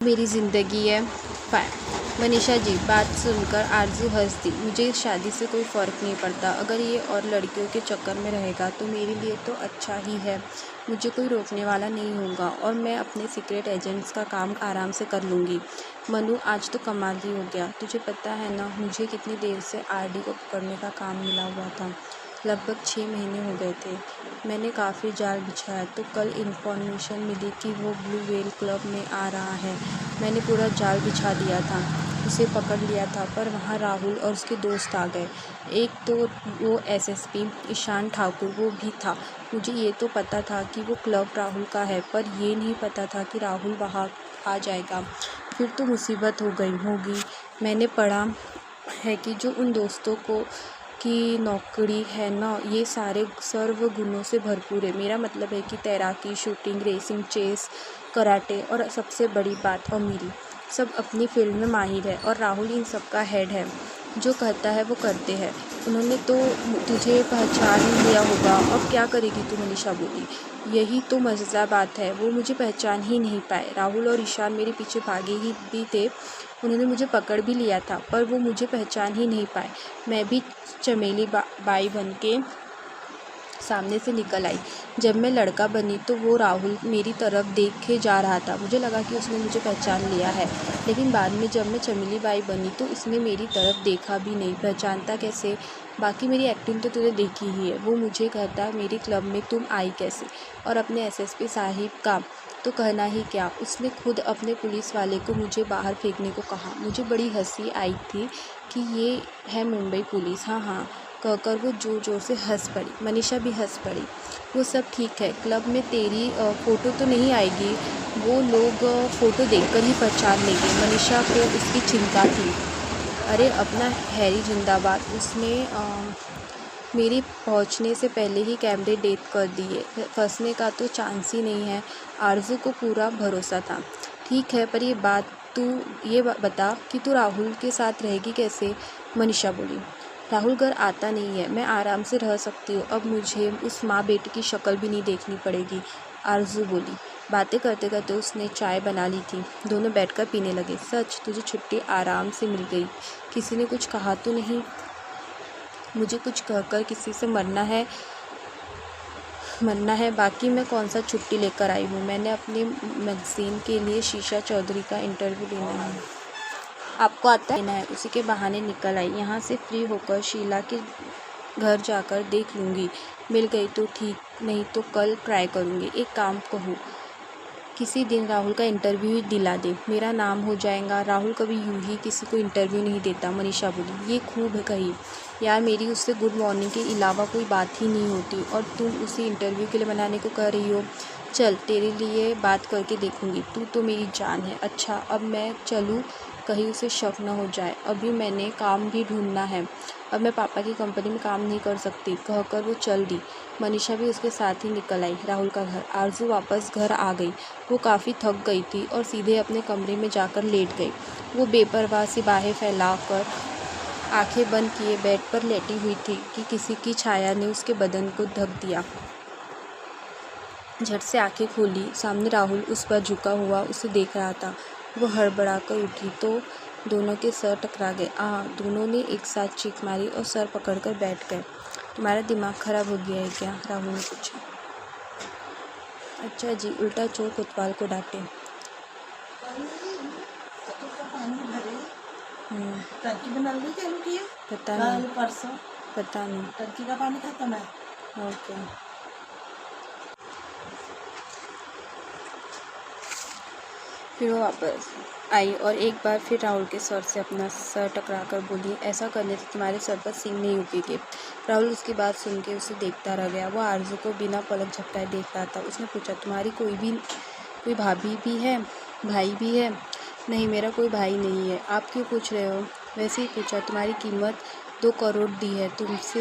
मेरी ज़िंदगी है। मनीषा जी। बात सुनकर आरज़ू हंस दी। मुझे इस शादी से कोई फ़र्क नहीं पड़ता। अगर ये और लड़कियों के चक्कर में रहेगा तो मेरे लिए तो अच्छा ही है। मुझे कोई रोकने वाला नहीं होगा और मैं अपने सीक्रेट एजेंट्स का काम आराम से कर लूँगी। मनु, आज तो कमाल ही हो गया। तुझे पता है ना, मुझे कितनी देर से आरडी को पकड़ने का काम मिला हुआ था। लगभग 6 महीने हो गए थे। मैंने काफ़ी जाल बिछाया तो कल इन्फॉर्मेशन मिली कि वो ब्लू व्हेल क्लब में आ रहा है। मैंने पूरा जाल बिछा दिया था, उसे पकड़ लिया था, पर वहाँ राहुल और उसके दोस्त आ गए। एक तो वो एसएसपी ईशान ठाकुर, वो भी था। मुझे ये तो पता था कि वो क्लब राहुल का है, पर ये नहीं पता था कि राहुल वहाँ आ जाएगा। फिर तो मुसीबत हो गई होगी। मैंने पढ़ा है कि जो उन दोस्तों को की नौकरी है ना, ये सारे सर्व गुणों से भरपूर है। मेरा मतलब है कि तैराकी, शूटिंग, रेसिंग, चेस, कराटे और सबसे बड़ी बात अमीरी, सब अपनी फील्ड में माहिर है और राहुल इन सब का हेड है। जो कहता है वो करते हैं। उन्होंने तो तुझे पहचान लिया होगा। अब क्या करेगी तू? मनीषा बोली। यही तो मज़ेदार बात है, वो मुझे पहचान ही नहीं पाए। राहुल और ईशान मेरे पीछे भागे ही भी थे। उन्होंने मुझे पकड़ भी लिया था, पर वो मुझे पहचान ही नहीं पाए। मैं भी चमेली बाई बन के सामने से निकल आई। जब मैं लड़का बनी तो वो राहुल मेरी तरफ देखे जा रहा था। मुझे लगा कि उसने मुझे पहचान लिया है, लेकिन बाद में जब मैं चमेली बाई बनी तो इसने मेरी तरफ देखा भी नहीं। पहचानता कैसे? बाकी मेरी एक्टिंग तो तूने देखी ही है। वो मुझे कहता, मेरे क्लब में तुम आई कैसे? और अपने एसएसपी साहिब का तो कहना ही क्या, उसने खुद अपने पुलिस वाले को मुझे बाहर फेंकने को कहा। मुझे बड़ी हंसी आई थी कि ये है मुंबई पुलिस। हाँ हाँ कहकर वो जोर जोर से हंस पड़ी। मनीषा भी हंस पड़ी। वो सब ठीक है, क्लब में तेरी फ़ोटो तो नहीं आएगी? वो लोग फ़ोटो देखकर ही पहचान लेंगे। मनीषा को उसकी चिंता थी। अरे अपना हैरी जिंदाबाद, उसने मेरी पहुंचने से पहले ही कैमरे डेट कर दिए। फंसने का तो चांस ही नहीं है। आरज़ू को पूरा भरोसा था। ठीक है, पर ये बता कि तू राहुल के साथ रहेगी कैसे? मनीषा बोली। राहुल घर आता नहीं है, मैं आराम से रह सकती हूँ। अब मुझे उस माँ बेटे की शक्ल भी नहीं देखनी पड़ेगी। आरज़ू बोली। बातें करते करते उसने चाय बना ली थी। दोनों बैठकर पीने लगे। सच, तुझे छुट्टी आराम से मिल गई। किसी ने कुछ कहा तो नहीं? मुझे कुछ कहकर किसी से मरना है। बाकी मैं कौन सा छुट्टी लेकर आई हूँ? मैंने अपने मैगज़ीन के लिए शीशा चौधरी का इंटरव्यू लेना है। आपको आता है? उसी के बहाने निकल आई। यहाँ से फ्री होकर शीला के घर जाकर देख लूँगी। मिल गई तो ठीक, नहीं तो कल ट्राई करूँगी। एक काम कहूँ, किसी दिन राहुल का इंटरव्यू ही दिला दे, मेरा नाम हो जाएगा। राहुल कभी यूं ही किसी को इंटरव्यू नहीं देता। मनीषा बोली। ये खूब है कही। यार, मेरी उससे गुड मॉर्निंग के अलावा कोई बात ही नहीं होती और तुम उसे इंटरव्यू के लिए बनाने को कह रही हो। चल, तेरे लिए बात करके देखूंगी। तू तो मेरी जान है। अच्छा, अब मैं चलूँ? कहीं उसे शक न हो जाए। अभी मैंने काम भी ढूंढना है। अब मैं पापा की कंपनी में काम नहीं कर सकती, कहकर वो चल दी। मनीषा भी उसके साथ ही निकल आई। राहुल का घर। आरज़ू वापस घर आ गई। वो काफ़ी थक गई थी और सीधे अपने कमरे में जाकर लेट गई। वो बेपरवाह सी बाहें फैलाकर आंखें बंद किए बेड पर लेटी हुई थी कि किसी की छाया ने उसके बदन को ढक दिया। झट से आंखें खोली। सामने राहुल उस पर झुका हुआ उसे देख रहा था। वो हड़बड़ाकर उठी तो दोनों के सर टकरा गए। दोनों ने एक साथ चीख मारी और सर पकड़कर बैठ गए। तुम्हारा दिमाग खराब हो गया है क्या? राहुल ने पूछा। अच्छा जी, उल्टा चोर कोतवाल को डांटे। टंकी में नल नहीं चालू किया? पता नहीं। परसों पता नहीं। टंकी का पानी खत्म है। ओके। फिर वो वापस आई और एक बार फिर राहुल के सर से अपना सर टकराकर बोली, ऐसा करने से तुम्हारे सर पर सींग नहीं उगेंगे। राहुल उसकी बात सुन के उसे देखता रह गया। वो आरज़ू को बिना पलक झपकाए देख रहा था। उसने पूछा, तुम्हारी कोई भाभी भी है, भाई भी है? नहीं, मेरा कोई भाई नहीं है। आप क्यों पूछ रहे हो? वैसे ही पूछा। तुम्हारी कीमत 2 करोड़ दी है, तुमसे